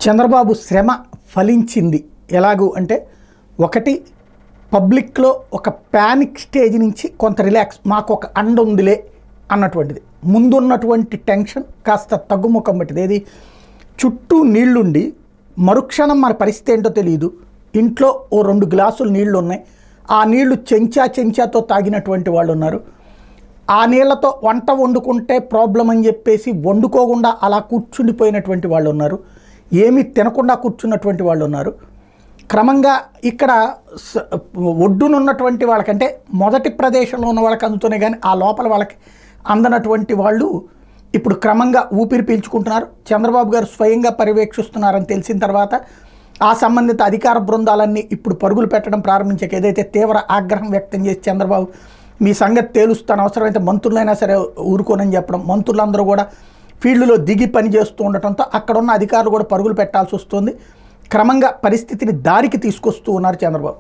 చంద్రబాబు శ్రమ ఫలించింది. ఎలాగూ అంటే ఒకటి పబ్లిక్లో ఒక ప్యానిక్ స్టేజ్ నుంచి కొంత రిలాక్స్, మాకు ఒక అండ ఉందిలే అన్నటువంటిది. ముందున్నటువంటి టెన్షన్ కాస్త తగ్గుముఖం పట్టింది. ఏది చుట్టూ నీళ్లుండి మరుక్షణం మన పరిస్థితి ఏంటో తెలియదు. ఇంట్లో ఓ 2 గ్లాసులు నీళ్లు ఉన్నాయి, ఆ నీళ్లు చెంచాతో తాగినటువంటి వాళ్ళు ఉన్నారు. ఆ నీళ్లతో వంట వండుకుంటే ప్రాబ్లం అని చెప్పేసి వండుకోకుండా అలా కూర్చుండిపోయినటువంటి వాళ్ళు ఉన్నారు. ఏమీ తినకుండా కూర్చున్నటువంటి వాళ్ళు ఉన్నారు. క్రమంగా ఇక్కడ ఒడ్డునున్నటువంటి వాళ్ళకంటే మొదటి ప్రదేశంలో ఉన్న వాళ్ళకి అందుతూనే కానీ ఆ లోపల వాళ్ళకి అందనటువంటి వాళ్ళు ఇప్పుడు క్రమంగా ఊపిరి పీల్చుకుంటున్నారు. చంద్రబాబు గారు స్వయంగా పర్యవేక్షిస్తున్నారని తెలిసిన తర్వాత ఆ సంబంధిత అధికార బృందాలన్నీ ఇప్పుడు పరుగులు పెట్టడం ప్రారంభించాక ఏదైతే తీవ్ర ఆగ్రహం వ్యక్తం చేసి చంద్రబాబు మీ సంగతి తేలుస్తాను, అవసరమైతే మంత్రులైనా సరే ఊరుకోనని చెప్పడం, మంత్రులందరూ కూడా ఫీల్డ్లో దిగి పని చేస్తూ ఉండటంతో అక్కడున్న అధికారులు కూడా పరుగులు పెట్టాల్సి వస్తుంది. క్రమంగా పరిస్థితిని దారికి తీసుకొస్తూ ఉన్నారు చంద్రబాబు.